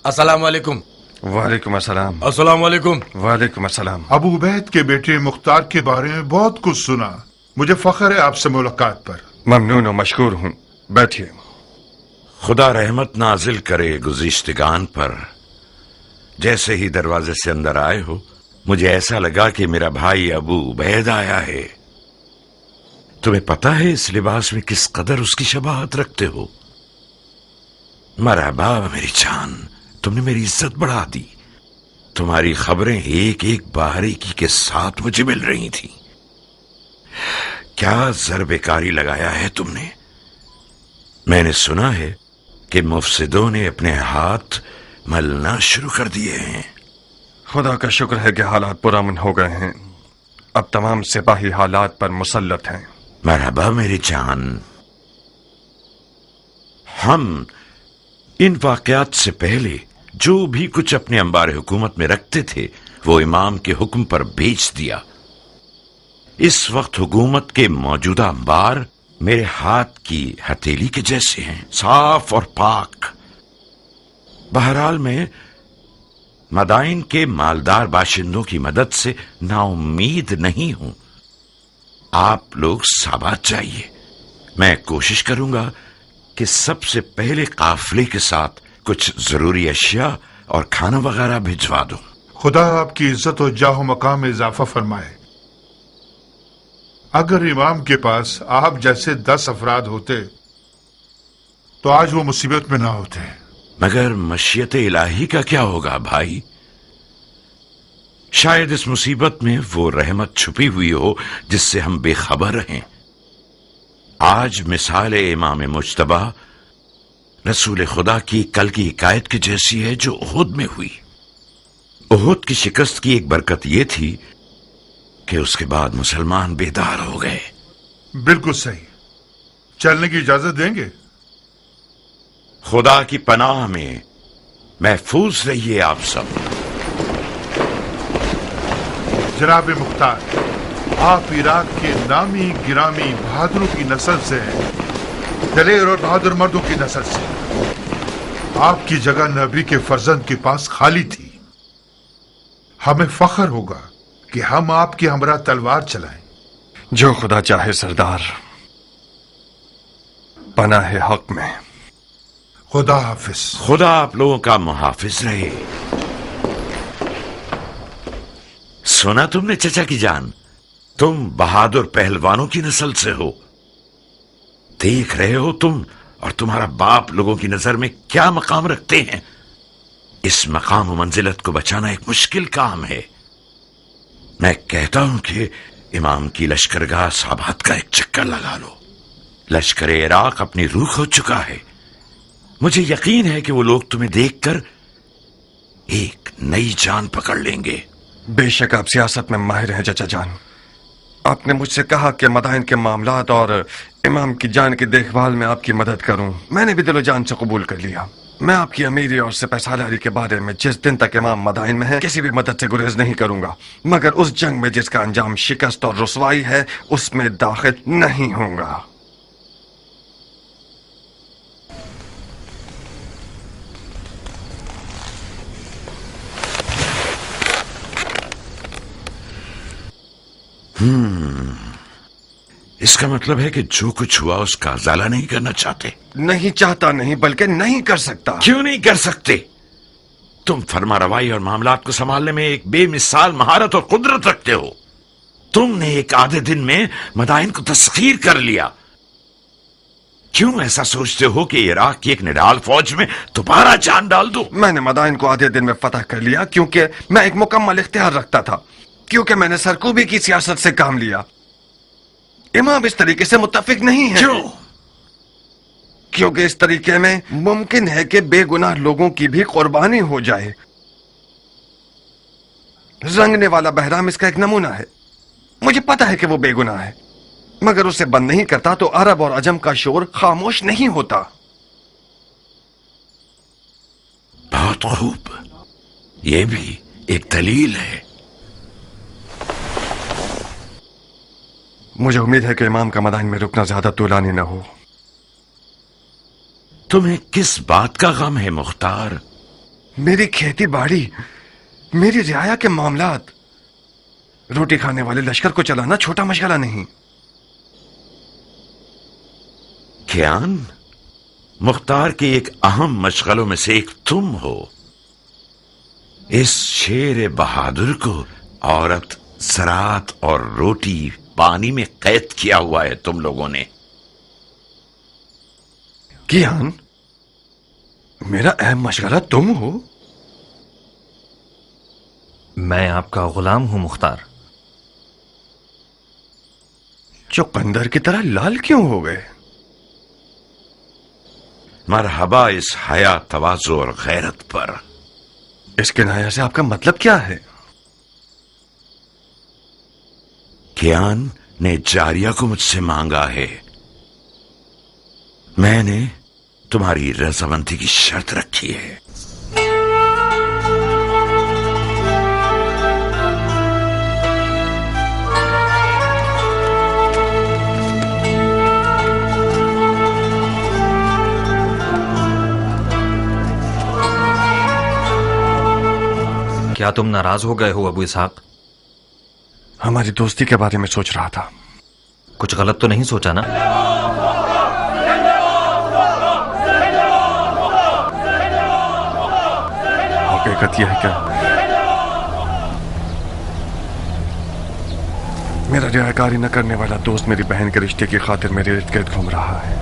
अस्सलाम वालेकुम। वालेकुम अस्सलाम। अस्सलाम वालेकुम। वालेकुम अस्सलाम। अबू उबैद के बेटे मुख्तार के बारे में बहुत कुछ सुना। मुझे फख्र है आपसे मुलाकात पर। ममनून और मशकूर हूं। बैठिए। खुदा रहमत नाजिल करे गुज़िश्तगान पर। जैसे ही दरवाजे से अंदर आए हो मुझे ऐसा लगा कि मेरा भाई अबू उबैद आया है। तुम्हें पता है इस लिबास में किस कदर उसकी शबाहत रखते हो। मरहबा मेरी जान, तुमने मेरी इज्जत बढ़ा दी। तुम्हारी खबरें एक एक बारीकी के साथ मुझे मिल रही थी। क्या ज़रबेकारी लगाया है तुमने। मैंने सुना है कि मुफसिदों ने अपने हाथ मलना शुरू कर दिए हैं। खुदा का शुक्र है कि हालात पुरअमन हो गए हैं। अब तमाम सिपाही हालात पर मुसल्लत हैं। मरहबा मेरी जान। हम इन वाकयात से पहले जो भी कुछ अपने अंबार हुकूमत में रखते थे वो इमाम के हुक्म पर बेच दिया। इस वक्त हुकूमत के मौजूदा अंबार मेरे हाथ की हथेली के जैसे हैं, साफ और पाक। बहरहाल मैं मदाइन के मालदार बाशिंदों की मदद से नाउम्मीद नहीं हूं। आप लोग साबात चाहिए। मैं कोशिश करूंगा कि सबसे पहले काफिले के साथ कुछ जरूरी अशिया और खाना वगैरह भिजवा दूं। खुदा आपकी इज्जत और जाहो मकाम में इजाफा फरमाए। अगर इमाम के पास आप जैसे 10 अफराद होते तो आज वो मुसीबत में ना होते। मगर मशीयत इलाही का क्या होगा भाई? शायद इस मुसीबत में वो रहमत छुपी हुई हो जिससे हम बेखबर रहें। आज मिसाल इमाम मुज्तबा रसूल खुदा की कल की हिकायत की जैसी है जो उहुद में हुई। उहुद की शिकस्त की एक बरकत ये थी कि उसके बाद मुसलमान बेदार हो गए। बिल्कुल सही। चलने की इजाजत देंगे? खुदा की पनाह में महफूज रहिए आप सब। जनाब मुख्तार, आप इराक के नामी गिरामी बहादुरों की नस्ल से हैं, दलेर और बहादुर मर्दों की नस्ल से। आपकी जगह नबी के फर्जंद के पास खाली थी। हमें फख्र होगा कि हम आपके हमरा तलवार चलाएं। जो खुदा चाहे सरदार, पनाह हक में। खुदा हाफिज। खुदा आप लोगों का मुहाफिज रहे। सुना तुमने चचा की जान, तुम बहादुर पहलवानों की नस्ल से हो। देख रहे हो तुम और तुम्हारा बाप लोगों की नजर में क्या मकाम रखते हैं। इस मकाम मंजिलत को बचाना एक मुश्किल काम है। मैं कहता हूं कि इमाम की लश्करगाह साबात का एक चक्कर लगा लो। लश्कर इराक अपनी रूह खो चुका है। मुझे यकीन है कि वो लोग तुम्हें देखकर एक नई जान पकड़ लेंगे। बेशक आप सियासत में माहिर हैं चचा जान। आपने मुझसे कहा कि मदाइन के मामलात और इमाम की जान की देखभाल में आपकी मदद करूं। मैंने भी दिलो जान से कबूल कर लिया। मैं आपकी अमीरी और सिपहसालारी के बारे में जिस दिन तक इमाम मदाइन में है किसी भी मदद से गुरेज नहीं करूंगा, मगर उस जंग में जिसका अंजाम शिकस्त और रुसवाई है उसमें दाखिल नहीं होऊंगा। इसका मतलब है कि जो कुछ हुआ उसका उजाला नहीं करना चाहते। नहीं चाहता नहीं, बल्कि नहीं कर सकता। क्यों नहीं कर सकते? तुम फरमा रवाई और मामलात को संभालने में एक बेमिसाल महारत और कुदरत रखते हो। तुमने एक आधे दिन में मदाइन को तस्खीर कर लिया। क्यों ऐसा सोचते हो कि इराक की एक निडाल फौज में दोबारा जान डाल दो? मैंने मदाइन को आधे दिन में फतह कर लिया क्योंकि मैं एक मुकम्मल इख्तियार रखता था, क्योंकि मैंने सरकूबी की सियासत से काम लिया। इमाम इस तरीके से मुत्तफिक नहीं है। क्यों? क्योंकि इस तरीके में मुमकिन है कि बेगुनाह लोगों की भी कुर्बानी हो जाए। रंगने वाला बहराम इसका एक नमूना है। मुझे पता है कि वो बेगुनाह है, मगर उसे बंद नहीं करता तो अरब और अजम का शोर खामोश नहीं होता। बहुत खूब, यह भी एक दलील है। मुझे उम्मीद है कि इमाम का मदाइन में रुकना ज्यादा तूलानी न हो। तुम्हें किस बात का गम है मुख्तार? मेरी खेती बाड़ी, मेरी रियाया के मामलात। रोटी खाने वाले लश्कर को चलाना छोटा मशगला नहीं। कियान, मुख्तार के एक अहम मशगलों में से एक तुम हो। इस शेर बहादुर को औरत, ज़राअत और रोटी पानी में कैद किया हुआ है तुम लोगों ने। कियान, मेरा अहम मशगला तुम हो? मैं आपका गुलाम हूं मुख्तार। चुकंदर की तरह लाल क्यों हो गए? मरहबा इस हया, तवाज़ु और गैरत पर। इस किनाया से आपका मतलब क्या है? कियान ने जारिया को मुझसे मांगा है। मैंने तुम्हारी रजामंदी की शर्त रखी है। क्या तुम नाराज हो गए हो अबू इसहाक? हमारी दोस्ती के बारे में सोच रहा था। कुछ गलत तो नहीं सोचा ना? हकीकत यह है क्या मेरा रियाकारी न करने वाला दोस्त मेरी बहन के रिश्ते की खातिर मेरे इर्द गिर्द घूम रहा है।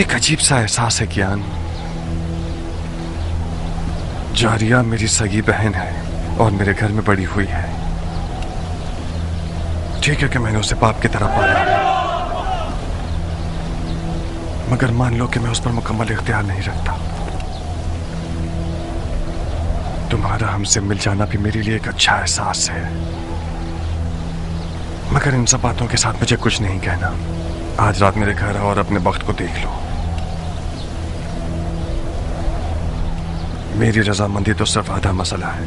एक अजीब सा एहसास है कियान, जारिया मेरी सगी बहन है और मेरे घर में बड़ी हुई है। ठीक है कि मैंने उसे बाप की तरह पाला है, मगर मान लो कि मैं उस पर मुकम्मल इख्तियार नहीं रखता। तुम्हारा हमसे मिल जाना भी मेरे लिए एक अच्छा एहसास है, मगर इन सब बातों के साथ मुझे कुछ नहीं कहना। आज रात मेरे घर आओ और अपने वक्त को देख लो। मेरी रजामंदी तो सिर्फ आधा मसला है।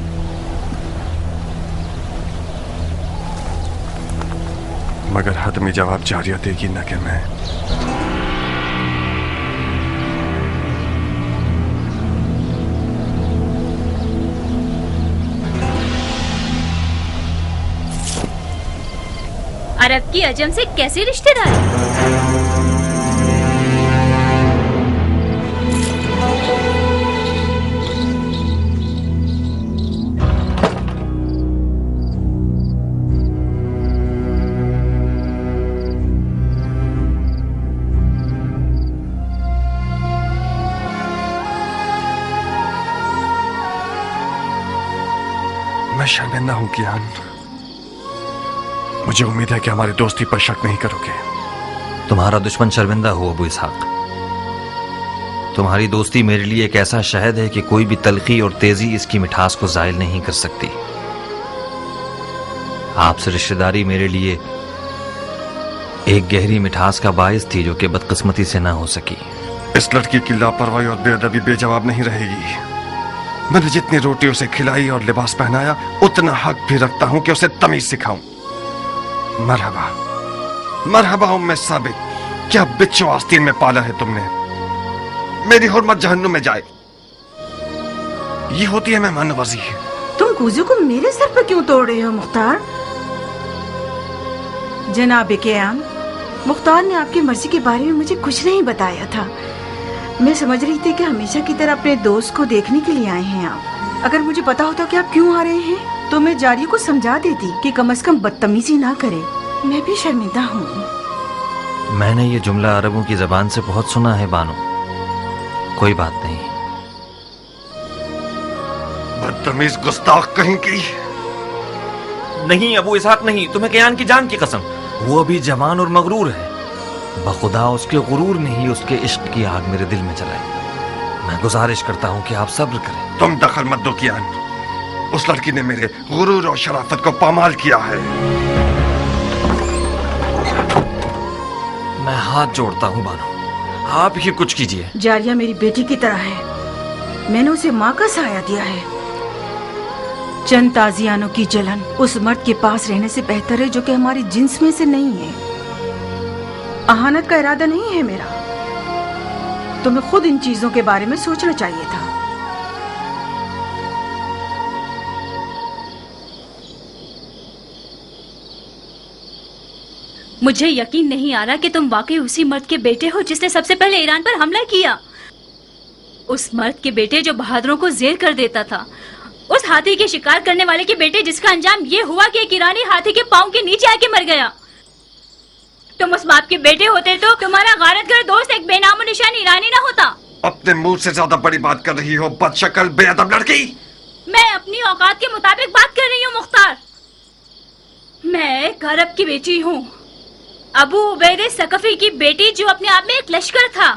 मगर हतमी जवाब जारिया देगी न कि मैं। अरब की अजम से कैसे रिश्तेदार? मैं शर्मिंदा हूं कियान। मुझे उम्मीद है कि हमारी दोस्ती पर शक नहीं करोगे। तुम्हारा दुश्मन शर्मिंदा हो अबू इसहाक। तुम्हारी दोस्ती मेरे लिए एक ऐसा शहद है कि कोई भी तलखी और तेजी इसकी मिठास को जायल नहीं कर सकती। आपसे रिश्तेदारी मेरे लिए एक गहरी मिठास का बायस थी जो कि बदकिस्मती से ना हो सकी। इस लड़की की लापरवाही और बेअदबी बेजवाब नहीं रहेगी। मैंने जितनी रोटी उसे खिलाई और लिबास पहनाया, उतना हक भी रखता हूं कि उसे तमीज सिखाऊं। मरहबा मरहबा उम्मे साबिक, क्या बिच्छू आस्तीन में पाला है तुमने। मेरी हुर्मत जहन्नुम में जाए। ये होती है मेहमान नवाजी। तुम कूजू को मेरे सर पर क्यों तोड़ रहे हो मुख्तार? जनाब कियान, मुख्तार ने आपकी मर्जी के बारे में मुझे कुछ नहीं बताया था। मैं समझ रही थी कि हमेशा की तरह अपने दोस्त को देखने के लिए आए हैं आप। अगर मुझे पता होता कि आप क्यों आ रहे हैं तो मैं जारी को समझा देती कि कम से कम बदतमीजी ना करे। मैं भी शर्मिंदा हूँ। मैंने ये जुमला अरबों की जबान से बहुत सुना है बानो। कोई बात नहीं। बदतमीज गुस्ताख कहीं की। नहीं अबू इसहाक नहीं, तुम्हें कियान की जान की कसम। वो अभी जवान और मगरूर है। बखुदा उसके गुरूर ने ही उसके इश्क की आग मेरे दिल में जलाई। मैं गुजारिश करता हूँ कि आप सब्र करें। तुम दखल मत दो कियान। उस लड़की ने मेरे गुरूर और शराफत को पामाल किया है। मैं हाथ जोड़ता हूँ बानो, आप ही कुछ कीजिए। जारिया मेरी बेटी की तरह है। मैंने उसे माँ का साया दिया है। चंद ताजियानों की जलन उस मर्द के पास रहने से बेहतर है जो कि हमारी जिन्स में से नहीं है। अहानत का इरादा नहीं है मेरा। तुम्हें खुद इन चीजों के बारे में सोचना चाहिए था। मुझे यकीन नहीं आ रहा कि तुम वाकई उसी मर्द के बेटे हो जिसने सबसे पहले ईरान पर हमला किया। उस मर्द के बेटे जो बहादुरों को जेर कर देता था। उस हाथी के शिकार करने वाले के बेटे जिसका अंजाम ये हुआ कि एक ईरानी हाथी के पांव के नीचे आके मर गया। तुम उस बाप के बेटे होते तो तुम्हारा गारतगर दोस्त एक बेनामो निशान ईरानी ना होता। अपने मुंह से ज्यादा बड़ी बात कर रही हो बदशक्ल बेअदब लड़की। मैं अपनी औकात के मुताबिक बात कर रही हूँ मुख्तार। मैं एक अरब की बेटी हूँ, अबू उबैदे सकफी की बेटी जो अपने आप में एक लश्कर था।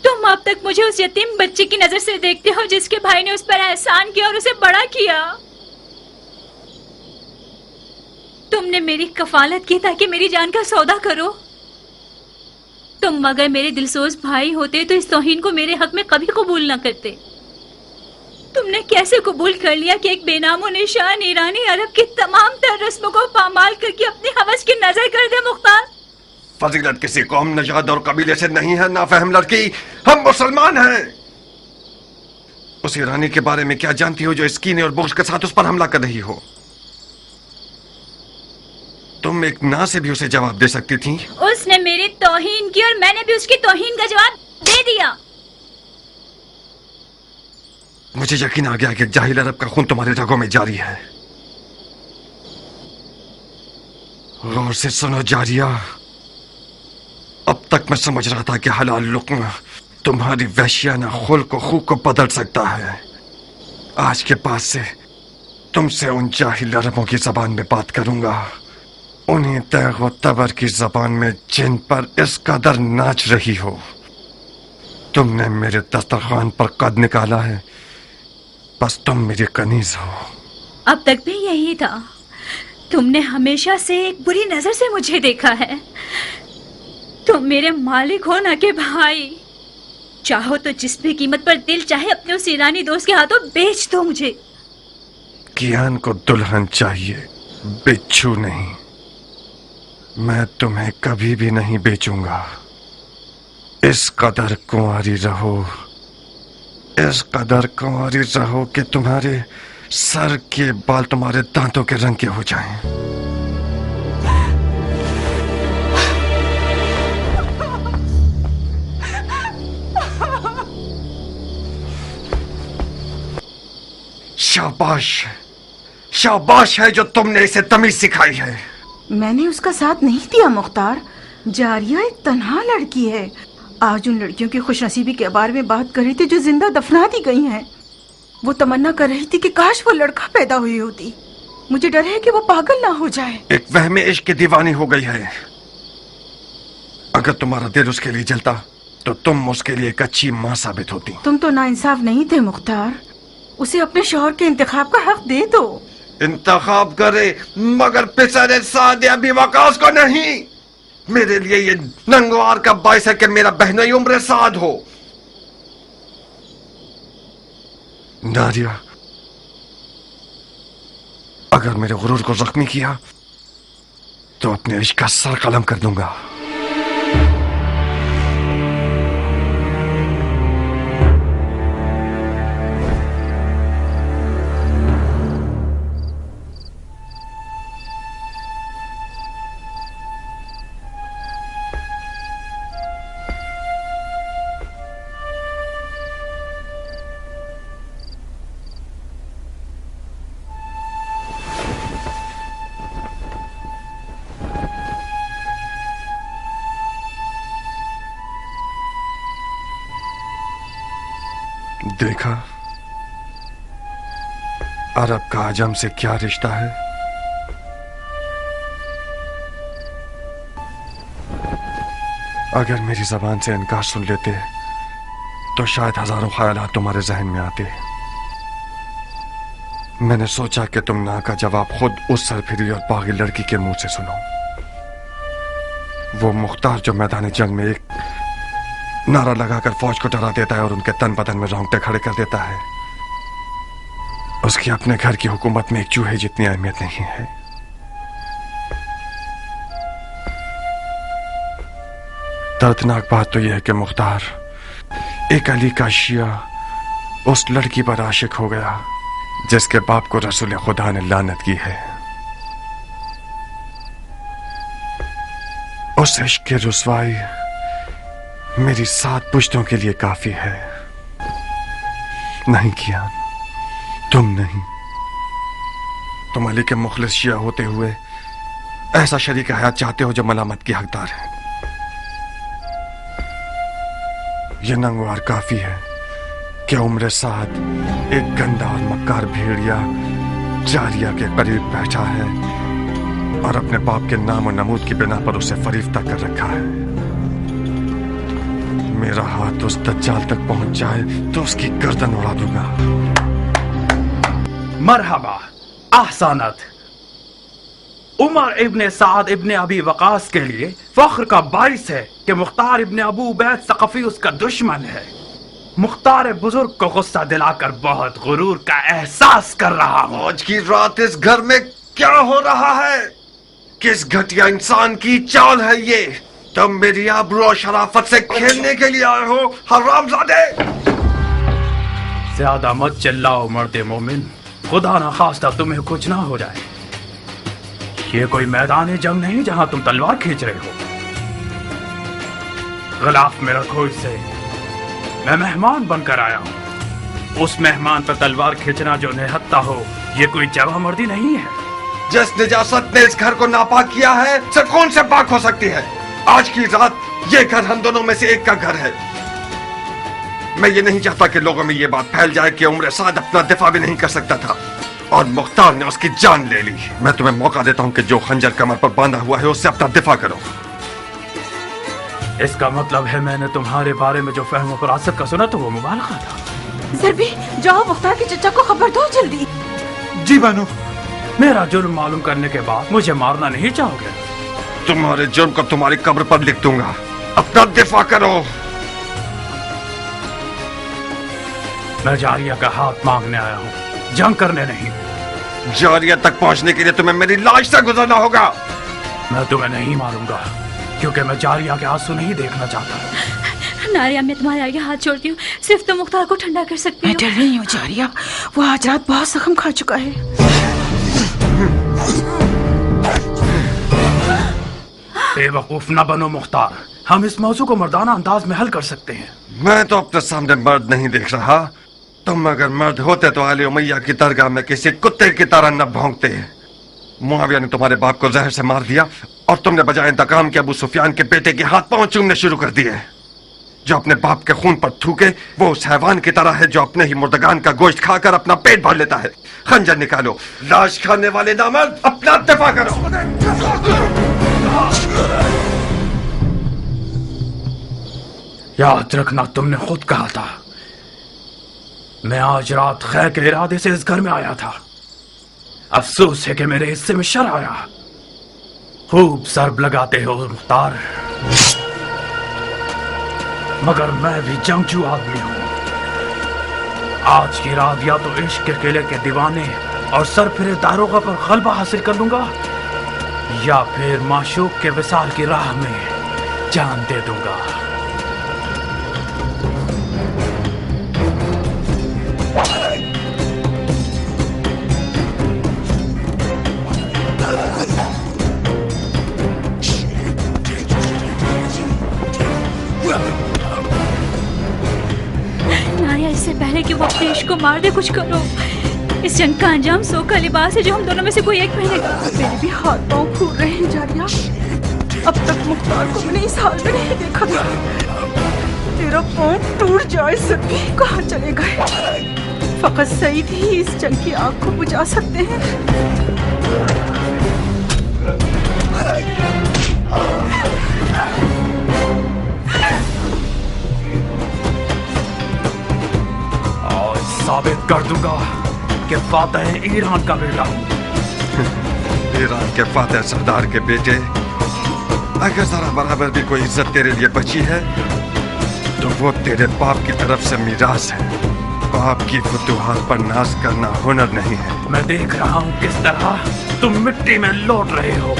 तुम अब तक मुझे उस यतीम बच्चे की नजर से देखते हो जिसके भाई ने उस पर एहसान किया और उसे बड़ा किया। तुमने मेरी कफालत की ताकि मेरी जान का सौदा करो। तुम अगर मेरे दिलसोज भाई होते तो इस तौहीन को मेरे हक में कभी कबूल न करते। तुमने कैसे कबूल कर लिया कि एक बेनामो निशान ईरानी अरब की तमाम तर रस्मों को पामाल करके अपनी हवस की नजर कर दे मुख्तार? फजीलत किसी कौम, नजाद और कबीले से नहीं है नाफहम लड़की। हम मुसलमान हैं। उस ईरानी के बारे में क्या जानती हो जो इस कीने और बुग़्ज़ के साथ उस पर हमला कर रही हो? तुम एक ना से भी उसे जवाब दे सकती थी। उसने मेरी तौहीन की और मैंने भी उसकी तौहीन का जवाब दे दिया। मुझे यकीन आ गया कि जाहिल अरब का खून तुम्हारे रगों में जारी है। गौर से सुनो जारिया, अब तक मैं समझ रहा था कि हलाल लुक्मा तुम्हारी वहशियाना खुल्क और खूब को बदल सकता है। आज के बाद से तुमसे उन जाहिल अरबों की जबान में बात करूंगा, उन्हीं तैग व तबर की जबान में जिन पर इस कदर नाच रही हो। तुमने मेरे दस्तरखान पर कद निकाला है, बस तुम मेरी कनीज हो। अब तक भी यही था। तुमने हमेशा से एक बुरी नजर से मुझे देखा है। तुम मेरे मालिक हो ना कि भाई। चाहो तो जिस भी कीमत पर दिल चाहे अपने उस ईरानी दोस्त के हाथों बेच दो मुझे। कियान को दुल्हन चाहिए, बिच्छू नहीं। मैं तुम्हें कभी भी नहीं बेचूंगा। इस कदर कुंवारी रहो, इस कदर कुंवारी रहो कि तुम्हारे सर के बाल तुम्हारे दांतों के रंग के हो जाएं। शाबाश, शाबाश है जो तुमने इसे तमीज सिखाई है। मैंने उसका साथ नहीं दिया मुख्तार। जारिया एक तन्हा लड़की है। आज उन लड़कियों की खुशनसीबी के बारे में बात कर रही थी जो जिंदा दफना दी गई हैं। वो तमन्ना कर रही थी कि काश वो लड़का पैदा हुई होती। मुझे डर है कि वो पागल ना हो जाए। एक वहमे इश्क की दीवानी हो गई है। अगर तुम्हारा दिल उसके लिए जलता तो तुम उसके लिए एक अच्छी माँ साबित होती। तुम तो नाइंसाफ नहीं थे मुख्तार। उसे अपने शौहर के इंतखाब का हक दे दो। इंतखाब करे मगर पिसरे सादे अभी वकास को नहीं। मेरे लिए ये नंगवार का बाइस है कि मेरा बहनोई उम्र साद हो। नारिया, अगर मेरे गुरूर को जख्मी किया तो अपने इश्क का सर कलम कर दूंगा। देखा अरब का आजम से क्या रिश्ता है। अगर मेरी जबान से इनकार सुन लेते तो शायद हजारों ख्यालात तुम्हारे जहन में आते। मैंने सोचा कि तुम ना का जवाब खुद उस सरफिरी और बागी लड़की के मुंह से सुनो। वो मुख्तार जो मैदान जंग में एक नारा लगाकर फौज को डरा देता है और उनके तन बदन में रोंगटे खड़े कर देता है, उसकी अपने घर की हुकूमत में एक चूहे जितनी अहमियत नहीं है। दर्दनाक बात तो यह है कि मुख्तार एक अली का शिया उस लड़की पर आशिक हो गया जिसके बाप को रसूल खुदा ने लानत की है। उस इश्क की रुसवाई मेरी 7 पुश्तों के लिए काफी है। नहीं किया, तुम नहीं। तुम अली के मुखलिस शिया होते हुए ऐसा शरीक हयात चाहते हो जो मलामत की हकदार है। यह नंगवार काफी है कि उम्र साद एक गंदा और मक्कार भेड़िया जारिया के करीब बैठा है और अपने बाप के नाम और नमूद की बिना पर उसे फरीफ्ता कर रखा है। मेरा हाथ उस दज्जाल तक पहुंच जाए तो उसकी गर्दन उड़ा दूंगा। मरहबा, ahsanat। उमर इब्ने साद इब्ने अबी वकास के लिए फख्र का बाइस है कि मुख्तार इब्ने अबू उबैद सकफी उसका दुश्मन है। मुख्तार बुजुर्ग को गुस्सा दिलाकर बहुत गुरूर का एहसास कर रहा हूँ। आज की रात इस घर में क्या हो रहा है? किस घटिया इंसान की चाल है ये? तुम मेरी आबरू और शराफत से खेलने के लिए आए हो, हरामजादे। ज्यादा मत चिल्लाओ मर्दे मोमिन, खुदा ना खास्ता तुम्हें कुछ ना हो जाए। ये कोई मैदान जंग नहीं जहां तुम तलवार खींच रहे हो। गिलाफ में रखो इसे, मैं मेहमान बनकर आया हूँ। उस मेहमान पर तलवार खींचना जो निहत्ता हो, ये कोई जवां मर्दी नहीं है। जिस निजासत ने इस घर को नापाक किया है, से कौन से पाक हो सकती है? आज की रात ये घर हम दोनों में से एक का घर है। मैं ये नहीं चाहता कि लोगों में ये बात फैल जाए कि उम्र साद अपना दिफा भी नहीं कर सकता था और मुख्तार ने उसकी जान ले ली। मैं तुम्हें मौका देता हूँ कि जो खंजर कमर पर बांधा हुआ है उससे अपना दिफा करो। इसका मतलब है मैंने तुम्हारे बारे में जो फहम फरासत का सुना तो वो मुबालगा था। ज़रबी, जाओ मुख्तार के चचा को खबर दो जल्दी। जी बानो। मेरा जुर्म मालूम करने के बाद मुझे मारना नहीं चाहोगे? तुम्हारे जुर्म को तुम्हारी कब्र पर लिख दूंगा। अपना दिफा करो। मैं जारिया का हाथ मांगने आया हूँ, जंग करने नहीं। जारिया तक पहुँचने के लिए तुम्हें मेरी लाश से गुजरना होगा। मैं तुम्हें नहीं मारूंगा, क्योंकि मैं जारिया के आंसू नहीं देखना चाहता। नारिया, मैं तुम्हारे आगे हाथ जोड़ती हूँ, सिर्फ तुम मुख्तार को ठंडा कर सकती हो। मैं डर रही हूँ जारिया, वो आज रात बहुत जख्म खा चुका है। बेवकूफ न बनो मुख्तार, हम इस मौजू को मर्दाना अंदाज में हल कर सकते हैं। मैं तो अपने सामने मर्द नहीं देख रहा। तुम अगर मर्द होते तो आले उमैया की दरगाह में किसी कुत्ते की तरह न भौंकते। मुआविया ने तुम्हारे बाप को जहर से मार दिया और तुमने बजाय इंतकाम के अबू सुफियान के बेटे के हाथ पांव चूमने शुरू कर दिए। जो अपने बाप के खून पर थूके वो उस हैवान की तरह है जो अपने ही मुर्दगान का गोश्त खाकर अपना पेट भर लेता है। खंजर निकालो, लाश खाने वाले नामर्द, अपना दफा करो। याद रखना, तुमने खुद कहा था। मैं आज रात खैर के इरादे से इस घर में आया था। अफसोस है कि मेरे हिस्से में शर आया। खूब सरब लगाते हो मुख्तार, मगर मैं भी जंगजू आदमी हूं। आज की रात या तो इश्क के किले के दीवाने और सरफिरे दारोगा पर गलबा हासिल कर लूंगा, या फिर माशूक के विसाल की राह में जान दे दूंगा। नारिया, इससे पहले कि वो अपने इश्क को मार दे, कुछ करो। इस जंग का अंजाम सो का लिबास है जो हम दोनों में से कोई एक पहनेगा। मेरे भी हाथ पांव फूल रहे हैं जारिया। अब तक मुख्तार को मैंने इस हाल में नहीं देखा था। तेरा पांव टूट जाए सभी, कहाँ चले गए? फकत सईद ही इस जंग की आग को बुझा सकते हैं। आज साबित कर दूंगा कि फातेह ईरान का बेटा हूँ। ईरान के फातेह सरदार के बेटे, अगर जरा बराबर भी कोई इज्जत तेरे लिए बची है तो वो तेरे बाप की तरफ से मीरास है। बाप की फतूहात पर नाज करना हुनर नहीं है। मैं देख रहा हूँ किस तरह तुम मिट्टी में लौट रहे हो।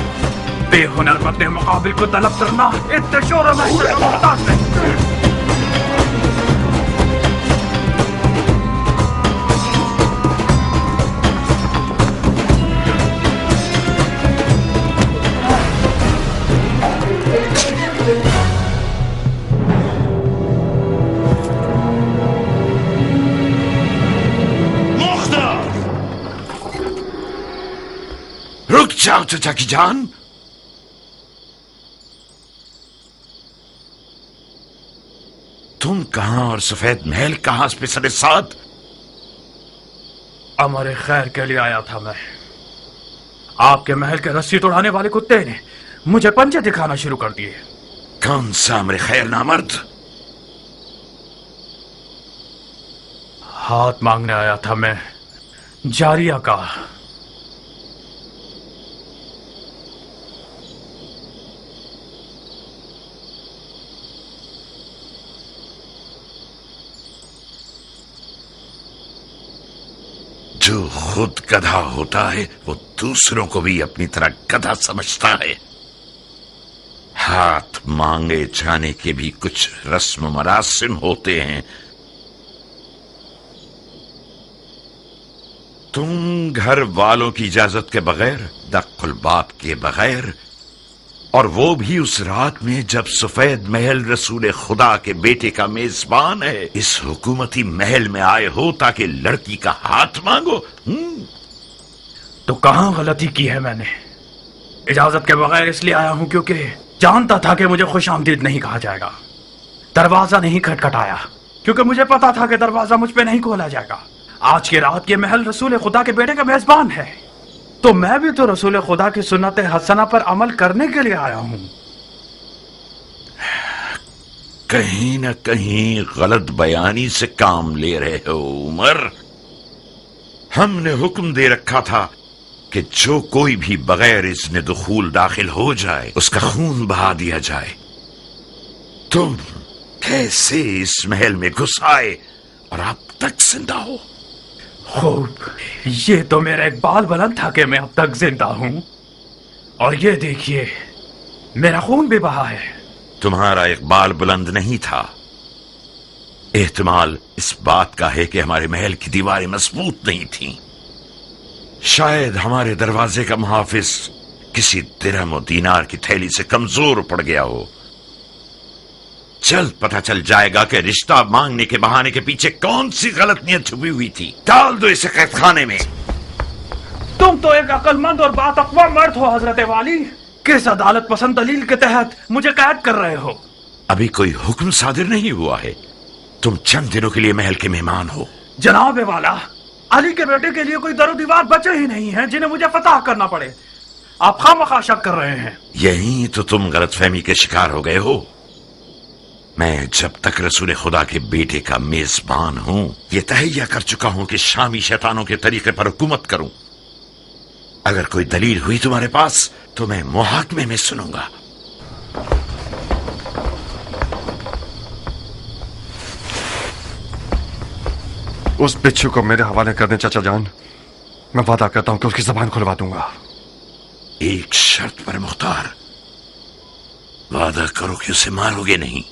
बेहुनर अपने मुकाबिल को तलब करना इतने शोर में मुमताज नहीं। रुक जाओ चचा की जान। तुम कहां और सफेद महल कहां पे साथ? अमर खैर के लिए आया था मैं। आपके महल के रस्सी तोड़ाने वाले कुत्ते ने मुझे पंजे दिखाना शुरू कर दिए। कौन सा अमर खैर नामर्द? हाथ मांगने आया था मैं, जारिया का। जो खुद गधा होता है वो दूसरों को भी अपनी तरह गधा समझता है। हाथ मांगे जाने के भी कुछ रस्म मरासिम होते हैं। तुम घर वालों की इजाजत के बगैर, दक्कुल बाप के बगैर, और वो भी उस रात में जब सफेद महल रसूल खुदा के बेटे का मेजबान है, इस हुकूमती महल में आए हो ताकि लड़की का हाथ मांगो? तो कहां गलती की है मैंने? इजाजत के बगैर इसलिए आया हूं क्योंकि जानता था कि मुझे खुश आमदीद नहीं कहा जाएगा। दरवाजा नहीं खटखटाया क्योंकि मुझे पता था कि दरवाजा मुझ पे नहीं खोला जाएगा। आज की रात ये महल रसूल खुदा के बेटे का मेजबान है, तो मैं भी तो रसूल खुदा की सुन्नत हसना पर अमल करने के लिए आया हूं। कहीं न कहीं गलत बयानी से काम ले रहे हो उमर। हमने हुक्म दे रखा था कि जो कोई भी बगैर इज़्न दुखूल दाखिल हो जाए उसका खून बहा दिया जाए। तुम कैसे इस महल में घुस आए और अब तक जिंदा हो? खूब, ये तो मेरा इकबाल बुलंद था कि मैं अब तक जिंदा हूं, और ये देखिए मेरा खून भी बहा है। तुम्हारा इकबाल बुलंद नहीं था, एहतमाल इस बात का है कि हमारे महल की दीवारें मजबूत नहीं थीं। शायद हमारे दरवाजे का मुहाफिज किसी दिरहम और दीनार की थैली से कमजोर पड़ गया हो। जल्द पता चल जाएगा कि रिश्ता मांगने के बहाने के पीछे कौन सी गलत नीयत छुपी हुई थी। डाल दो इसे कैद खाने में। तुम तो एक अक्लमंद और बातकवा मर्द हो हजरत वाली। किस अदालत पसंद दलील के तहत मुझे कैद कर रहे हो? अभी कोई हुक्म सादिर नहीं हुआ है, तुम चंद दिनों के लिए महल के मेहमान हो। जनाब वाला, अली के बेटे के लिए कोई दरो दीवार बचे ही नहीं है जिन्हें मुझे फतह करना पड़े। आप खामखा शक कर रहे हैं। यही तो तुम गलतफहमी के शिकार हो गए हो। मैं जब तक रसूल खुदा के बेटे का मेजबान हूं, ये तहैया कर चुका हूं कि शामी शैतानों के तरीके पर हुकूमत करूं। अगर कोई दलील हुई तुम्हारे पास तो मैं मुहाकमे में सुनूंगा। उस बिच्छू को मेरे हवाले कर दें चाचा जान। मैं वादा करता हूं कि उसकी जबान खुलवा दूंगा। एक शर्त पर मुख्तार, वादा करो कि उसे मारोगे नहीं।